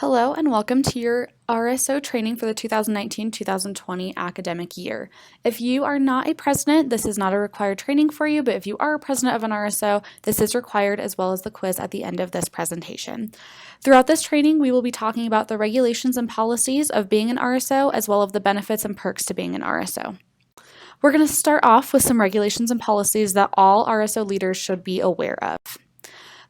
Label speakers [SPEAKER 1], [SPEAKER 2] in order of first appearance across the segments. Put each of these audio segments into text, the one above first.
[SPEAKER 1] Hello and welcome to your RSO training for the 2019-2020 academic year. If you are not a president, this is not a required training for you, but if you are a president of an RSO, this is required as well as the quiz at the end of this presentation. Throughout this training, we will be talking about the regulations and policies of being an RSO as well as the benefits and perks to being an RSO. We're going to start off with some regulations and policies that all RSO leaders should be aware of.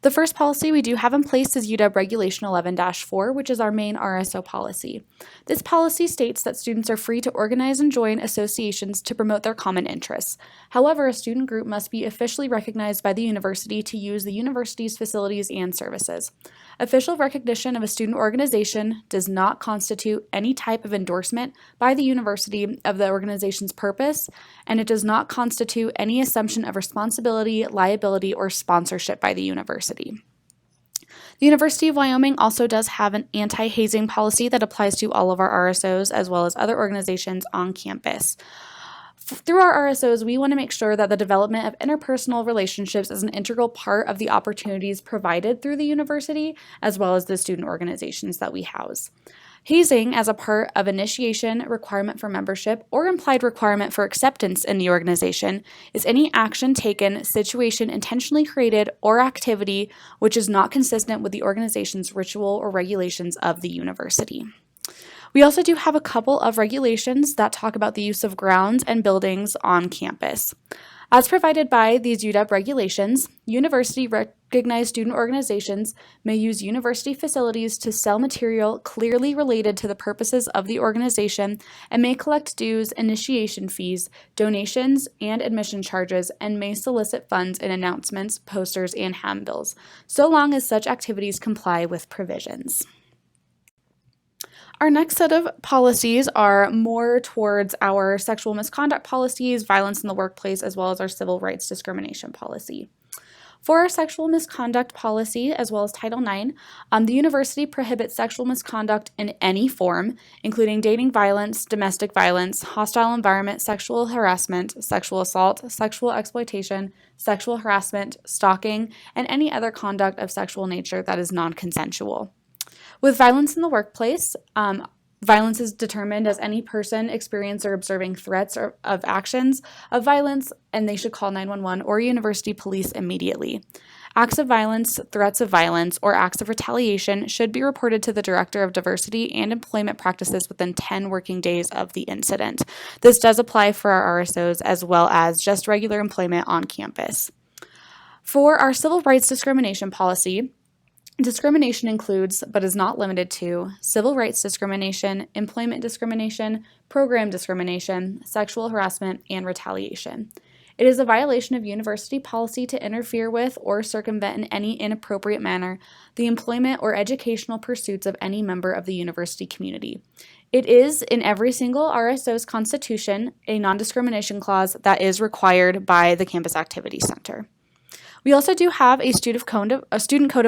[SPEAKER 1] The first policy we do have in place is UW Regulation 11-4, which is our main RSO policy. This policy states that students are free to organize and join associations to promote their common interests. However, a student group must be officially recognized by the university to use the university's facilities and services. Official recognition of a student organization does not constitute any type of endorsement by the university of the organization's purpose, and it does not constitute any assumption of responsibility, liability, or sponsorship by the university. The University of Wyoming also does have an anti-hazing policy that applies to all of our RSOs as well as other organizations on campus. Through our RSOs, we want to make sure that the development of interpersonal relationships is an integral part of the opportunities provided through the university as well as the student organizations that we house. Hazing as a part of initiation, requirement for membership, or implied requirement for acceptance in the organization is any action taken, situation intentionally created, or activity which is not consistent with the organization's ritual or regulations of the university. We also do have a couple of regulations that talk about the use of grounds and buildings on campus. As provided by these UW regulations, university-recognized student organizations may use university facilities to sell material clearly related to the purposes of the organization and may collect dues, initiation fees, donations, and admission charges, and may solicit funds in announcements, posters, and handbills, so long as such activities comply with provisions. Our next set of policies are more towards our sexual misconduct policies, violence in the workplace, as well as our civil rights discrimination policy. For our sexual misconduct policy, as well as Title IX, the university prohibits sexual misconduct in any form, including dating violence, domestic violence, hostile environment, sexual harassment, sexual assault, sexual exploitation, sexual harassment, stalking, and any other conduct of sexual nature that is non-consensual. With violence in the workplace, violence is determined as any person experiencing or observing threats of actions of violence, and they should call 911 or university police immediately. Acts of violence, threats of violence, or acts of retaliation should be reported to the Director of Diversity and Employment Practices within 10 working days of the incident. This does apply for our RSOs as well as just regular employment on campus. For our civil rights discrimination policy, discrimination includes, but is not limited to, civil rights discrimination, employment discrimination, program discrimination, sexual harassment, and retaliation. It is a violation of university policy to interfere with or circumvent in any inappropriate manner the employment or educational pursuits of any member of the university community. It is, in every single RSO's constitution, a non-discrimination clause that is required by the Campus Activity Center. We also do have a student code of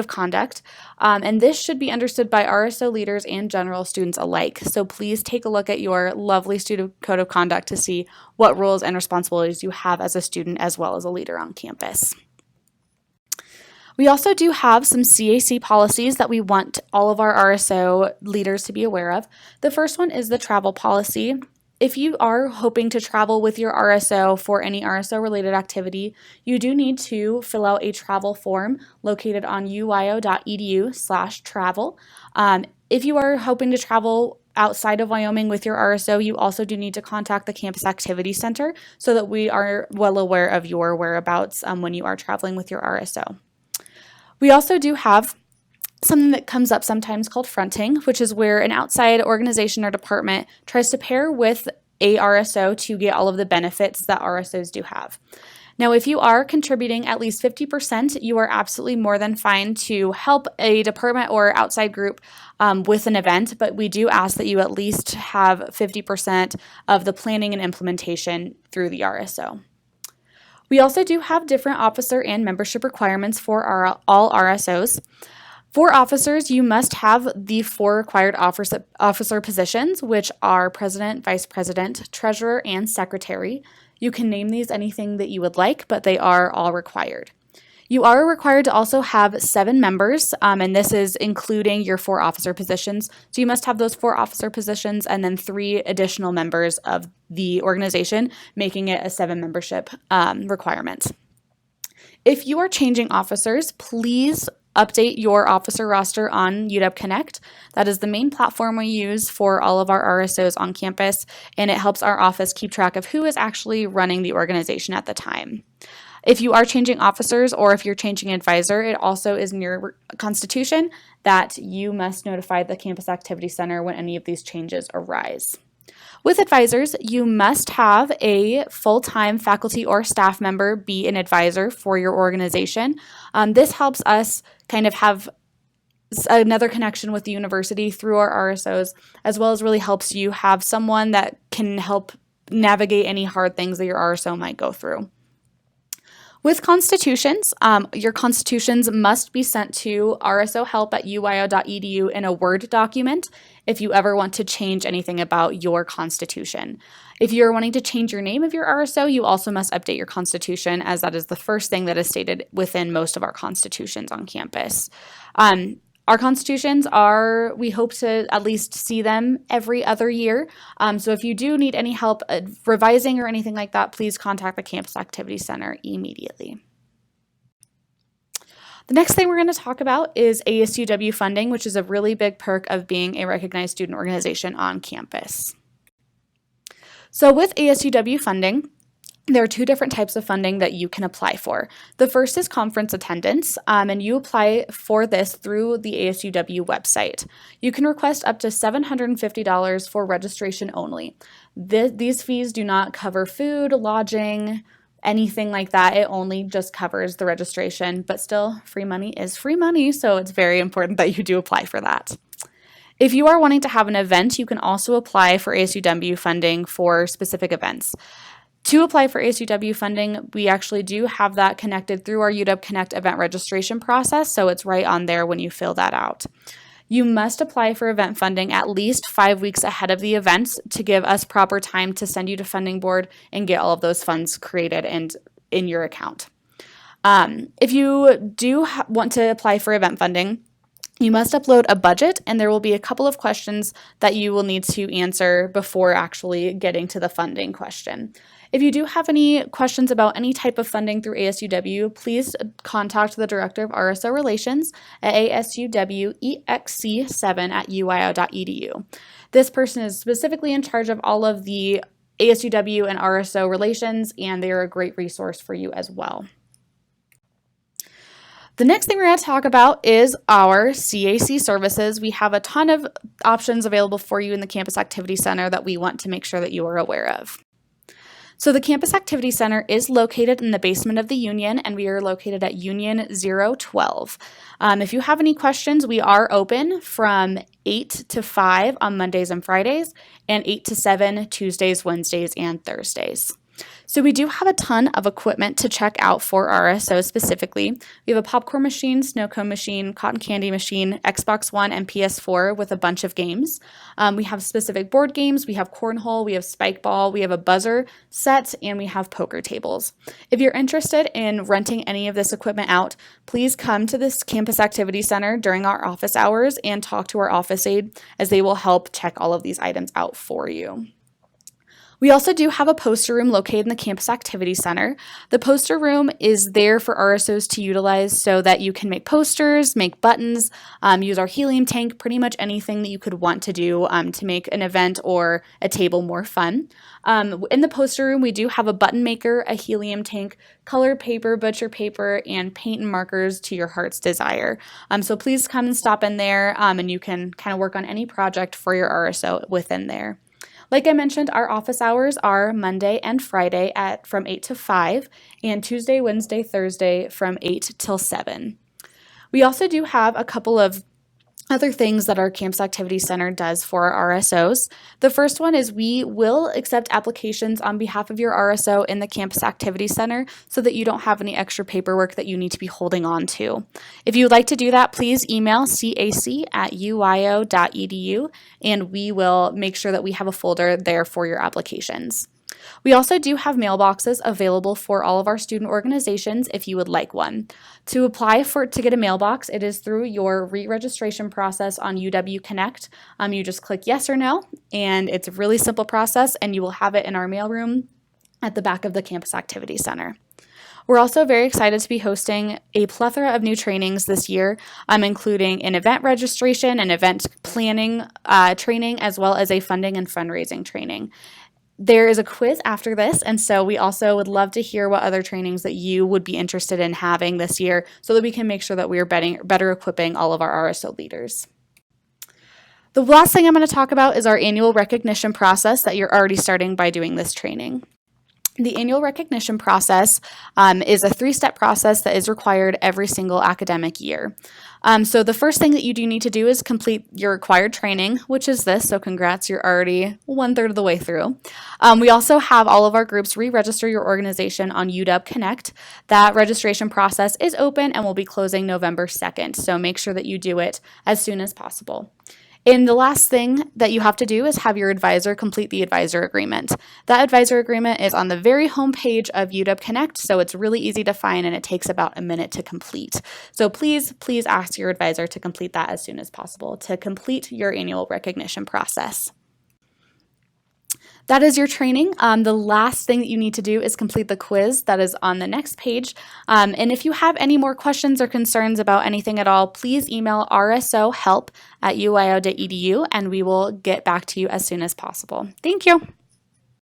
[SPEAKER 1] conduct, and this should be understood by RSO leaders and general students alike. So please take a look at your lovely student code of conduct to see what roles and responsibilities you have as a student as well as a leader on campus. We also do have some CAC policies that we want all of our RSO leaders to be aware of. The first one is the travel policy. If you are hoping to travel with your RSO for any RSO-related activity, you do need to fill out a travel form located on uwyo.edu/travel. If you are hoping to travel outside of Wyoming with your RSO, you also do need to contact the Campus Activity Center so that we are well aware of your whereabouts when you are traveling with your RSO. We also do have something that comes up sometimes called fronting, which is where an outside organization or department tries to pair with a RSO to get all of the benefits that RSOs do have. Now, if you are contributing at least 50%, you are absolutely more than fine to help a department or outside group with an event, but we do ask that you at least have 50% of the planning and implementation through the RSO. We also do have different officer and membership requirements for all RSOs. For officers, you must have the 4 required officer positions, which are president, vice president, treasurer, and secretary. You can name these anything that you would like, but they are all required. You are required to also have 7 members, and this is including your 4 officer positions. So you must have those 4 officer positions and then 3 additional members of the organization, making it a 7 membership requirement. If you are changing officers, please update your officer roster on UW Connect. That is the main platform we use for all of our RSOs on campus, and it helps our office keep track of who is actually running the organization at the time. If you are changing officers or if you're changing advisor, it also is in your constitution that you must notify the Campus Activity Center when any of these changes arise. With advisors, you must have a full-time faculty or staff member be an advisor for your organization. This helps us kind of have another connection with the university through our RSOs, as well as really helps you have someone that can help navigate any hard things that your RSO might go through. With constitutions, your constitutions must be sent to rsohelp@uyo.edu in a Word document if you ever want to change anything about your constitution. If you're wanting to change your name of your RSO, you also must update your constitution, as that is the first thing that is stated within most of our constitutions on campus. Our constitutions are, we hope to at least see them every other year. So if you do need any help revising or anything like that, please contact the Campus Activity Center immediately. The next thing we're going to talk about is ASUW Funding, which is a really big perk of being a recognized student organization on campus. So with ASUW Funding, there are 2 different types of funding that you can apply for. The first is conference attendance, and you apply for this through the ASUW website. You can request up to $750 for registration only. These fees do not cover food, lodging, anything like that. It only just covers the registration, but still, free money is free money, so it's very important that you do apply for that. If you are wanting to have an event, you can also apply for ASUW funding for specific events. To apply for ASUW funding, we actually do have that connected through our UW Connect event registration process, so it's right on there when you fill that out. You must apply for event funding at least 5 weeks ahead of the event to give us proper time to send you to funding board and get all of those funds created and in your account. If you do want to apply for event funding, you must upload a budget, and there will be a couple of questions that you will need to answer before actually getting to the funding question. If you do have any questions about any type of funding through ASUW, please contact the Director of RSO Relations at ASUWEXC7@uyo.edu. This person is specifically in charge of all of the ASUW and RSO relations, and they are a great resource for you as well. The next thing we're going to talk about is our CAC services. We have a ton of options available for you in the Campus Activity Center that we want to make sure that you are aware of. So the Campus Activity Center is located in the basement of the Union, and we are located at Union 012. If you have any questions, we are open from 8 to 5 on Mondays and Fridays, and 8 to 7 Tuesdays, Wednesdays, and Thursdays. So we do have a ton of equipment to check out for RSO specifically. We have a popcorn machine, snow cone machine, cotton candy machine, Xbox One, and PS4 with a bunch of games. We have specific board games, we have cornhole, we have spike ball, we have a buzzer set, and we have poker tables. If you're interested in renting any of this equipment out, please come to this Campus Activity Center during our office hours and talk to our office aide, as they will help check all of these items out for you. We also do have a poster room located in the Campus Activity Center. The poster room is there for RSOs to utilize so that you can make posters, make buttons, use our helium tank, pretty much anything that you could want to do to make an event or a table more fun. In the poster room, we do have a button maker, a helium tank, colored paper, butcher paper, and paint and markers to your heart's desire. So please come and stop in there, and you can kind of work on any project for your RSO within there. Like I mentioned, our office hours are Monday and Friday from 8 to 5, and Tuesday, Wednesday, Thursday from 8 till 7. We also do have a couple of other things that our Campus Activity Center does for our RSOs. The first one is we will accept applications on behalf of your RSO in the Campus Activity Center so that you don't have any extra paperwork that you need to be holding on to. If you would like to do that, please email cac@uyo.edu, and we will make sure that we have a folder there for your applications. We also do have mailboxes available for all of our student organizations if you would like one. To apply to get a mailbox, it is through your re-registration process on UW Connect. You just click yes or no, and it's a really simple process, and you will have it in our mailroom at the back of the Campus Activity Center. We're also very excited to be hosting a plethora of new trainings this year, including an event registration and event planning training, as well as a funding and fundraising training. There is a quiz after this, and so we also would love to hear what other trainings that you would be interested in having this year so that we can make sure that we are better equipping all of our RSO leaders. The last thing I'm going to talk about is our annual recognition process that you're already starting by doing this training. The annual recognition process is a 3-step process that is required every single academic year. So the first thing that you do need to do is complete your required training, which is this. So congrats, you're already 1/3 of the way through. We also have all of our groups re-register your organization on UW Connect. That registration process is open and will be closing November 2nd. So make sure that you do it as soon as possible. And the last thing that you have to do is have your advisor complete the advisor agreement. That advisor agreement is on the very home page of UW Connect, so it's really easy to find and it takes about a minute to complete. So please ask your advisor to complete that as soon as possible to complete your annual recognition process. That is your training. The last thing that you need to do is complete the quiz that is on the next page. And if you have any more questions or concerns about anything at all, please email rsohelp@uio.edu and we will get back to you as soon as possible. Thank you.